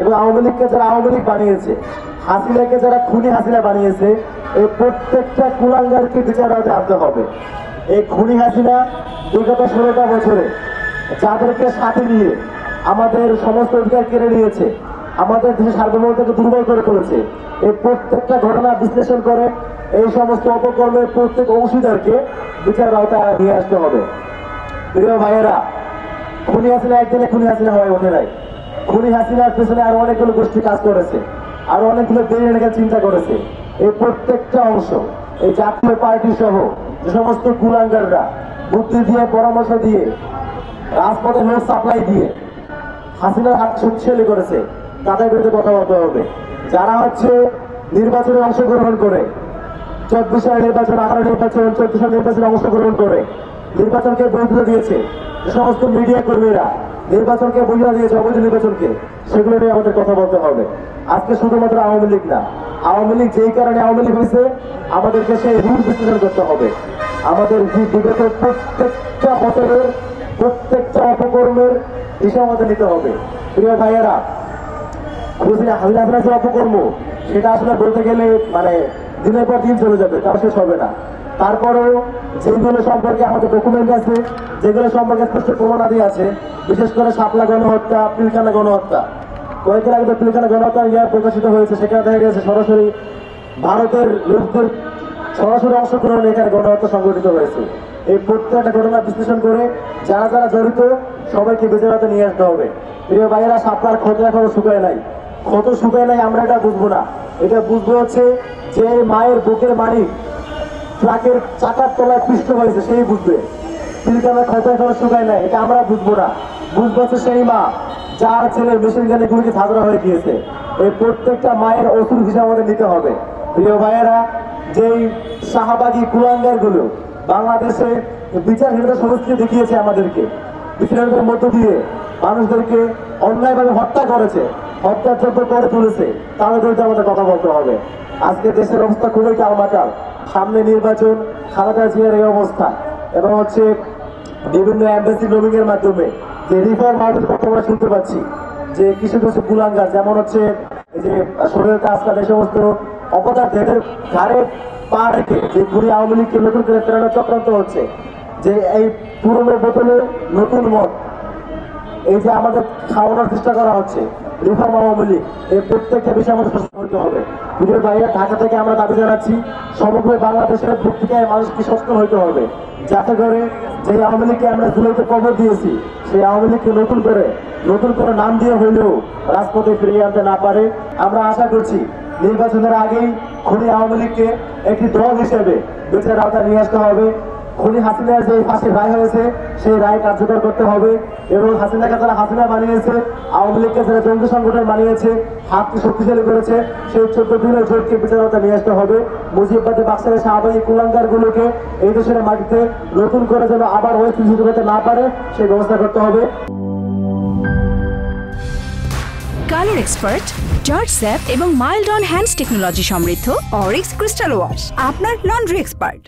এবং আওয়ামী লীগকে যারা আওয়ামী লীগ বানিয়েছে, হাসিনাকে যারা খুনি হাসিনা বানিয়েছে, এই প্রত্যেকটা কুলাঙ্গারকে বিচার আনতে হবে। এই খুনি হাসিনা বিগত 16টা বছরে যাদেরকে সাথে নিয়ে আমাদের সমস্ত অধিকার কেড়ে নিয়েছে, আমাদের দেশের সার্বভৌমত্বকে দুর্বল করে তুলেছে, এই প্রত্যেকটা ঘটনা বিশ্লেষণ করে এই সমস্ত অপকর্মের প্রত্যেক অংশীদারকে বিচার আওতায় নিয়ে আসতে হবে। প্রিয় ভাইয়েরা, খুনি হাসিনা একদিনে খুনি হাসিনা হয়ে ওঠে নাই। খুনি হাসিনার পেছনে আরো অনেকগুলো গোষ্ঠী কাজ করেছে, আরো অনেকগুলো বেরিয়ে চিন্তা করেছে। এই প্রত্যেকটা অংশ, এই জাতীয় পার্টি সহ যে সমস্ত কুলাঙ্গাররা বুদ্ধি দিয়ে, পরামর্শ দিয়ে, রাজপথে লোক সাপ্লাই দিয়ে হাসিনার হাত শক্তিশালী করেছে, তাদের বিরুদ্ধে কথা বলতে হবে। যারা নির্বাচনে অংশগ্রহণ করে, 14 সালের নির্বাচন, 18 নির্বাচন, 14 সালের নির্বাচনে অংশগ্রহণ করে নির্বাচনকে বৈধতা দিয়েছে, যে সমস্ত মিডিয়া কর্মীরা নির্বাচনকে বৈধতা দিয়েছে, অবৈধ নির্বাচনকে, সেগুলো নিয়ে আমাদের কথা বলতে হবে। আজকে শুধুমাত্র আওয়ামী লীগ না, আওয়ামী লীগ যেই কারণে আওয়ামী লীগ হয়েছে, আমাদেরকে সেই রূপ বিশ্লেষণ করতে হবে। আমাদের বিগত প্রত্যেকটা বছরের প্রত্যেকটা অপকর্মের হিসাব আমাদের নিতে হবে। প্রিয় ভাইয়েরা, হাসিনা যে অপকর্ম, সেটা আসলে বলতে গেলে দিনের পর দিন চলে যাবে, তার শেষ হবে না। তারপরেও যেগুলো সম্পর্কে আমাদের ডকুমেন্ট আছে, যেগুলো সম্পর্কে স্পষ্ট প্রমাণাদি আছে, বিশেষ করে শাপলা গণহত্যা, পিলখানা গণহত্যা, কয়েকদিন আগে পিলখানা গণহত্যা প্রকাশিত হয়েছে, সেখানে দেখা গেছে সরাসরি ভারতের লোকদের সরাসরি অংশগ্রহণে এখানে গণহত্যা সংঘটিত হয়েছে। এই প্রত্যেকটা ঘটনা বিশ্লেষণ করে যারা যারা জড়িত সবাইকে বিচার নিয়ে আসতে হবে। প্রিয় ভাইয়েরা, শাপলার ক্ষত এখনো শুকায় নাই, ক্ষত শুকায় নাই, আমরা এটা বুঝবো না। এটা বুঝবো যে মায়ের বুকের মানিক ট্রাকের চাকার তলায় পিষ্ট হয়েছে, সেই বুঝবে। পিলখানার ক্ষত এখনো শুকায় নাই, এটা আমরা বুঝবো না। বুঝবো সেই মা যার ছেলে মেশিন গানে গুলিতে ঝাঁঝরা হয়ে গিয়েছে। এই প্রত্যেকটা মায়ের অসুর হিসাব আমাদের নিতে হবে। প্রিয় ভাইয়েরা, যেই শাহবাগী কুলাঙ্গার গুলো বাংলাদেশে বিচারহীনতা সংস্কৃতি দেখিয়েছে আমাদেরকে, বিচারের মধ্য দিয়ে মানুষদেরকে অন্যায়ভাবে হত্যা করেছে, হত্যাযজ্ঞ করে তুলেছে, তাদের বিরুদ্ধে আমাদের কথা বলতে হবে। আজকে দেশের অবস্থা খুবই টালমাটাল। সামনে নির্বাচন, খালেদা জিয়ার এই অবস্থা, এবং বিভিন্ন এমবেসি লবিং এর মাধ্যমে যে রিফর্ম আউটের কথা আমরা শুনতে পাচ্ছি, যে কিছু কিছু কুলাঙ্গার যেমন এই যে শরীরের কাজ কাজ, এই সমস্ত অপরাধের ঘাড়ে পা রেখে যে ঘুরে আওয়ামী লীগকে নতুন করে প্রেরণা চক্রান্ত হচ্ছে, যে এই পুরনো বোতলে নতুন মদ, এই যে আমাদের খাওয়ানোর চেষ্টা করা হচ্ছে, রিফর্ম আওয়ামী লীগ, এই প্রত্যেকটা বিষয়ে আমাদের সচেতন হতে হবে। প্রিয় ভাইরা, ঢাকা থেকে আমরা দাবি জানাচ্ছি, সমগ্র বাংলাদেশের প্রত্যেকের মানুষকে সচেতন হতে হবে, যাতে করে যে আওয়ামী লীগকে আমরা জুলাইতে কবর দিয়েছি, সেই আওয়ামী লীগকে নতুন করে নাম দিয়ে হইলেও রাজপথে ফিরিয়ে আনতে না পারে। আমরা আশা করছি নির্বাচনের আগেই খুনি আওয়ামী লীগকে একটি দল হিসেবে বিচার আওতায় নিয়ে আসতে হবে। খুনি হাসিনার যে ফাঁসির রায় হয়েছে, সেই রায় কার্যকর করতে হবে, এবং হাসিনাকে যারা হাসিনা বানিয়েছে, আওয়ামী লীগকে যারা জঙ্গি সংগঠন বানিয়েছে, হাতকে শক্তিশালী করেছে, সেই 14 দিনের জোটকে বিচার আওতায় নিয়ে আসতে হবে। মুজিববাদী বাক্সারের শাহবাগী কুলাঙ্গার গুলোকে এই দেশের মাটিতে নতুন করে যেন আবার অস্তিত্ব করতে না পারে, সেই ব্যবস্থা করতে হবে। কালার এক্সপার্ট, জর্জ স্যাপ এবং মাইল্ড অন হ্যান্ডস টেকনোলজি সমৃদ্ধ অরিক্স ক্রিস্টাল ওয়াশ আপনার লন্ড্রি এক্সপার্ট।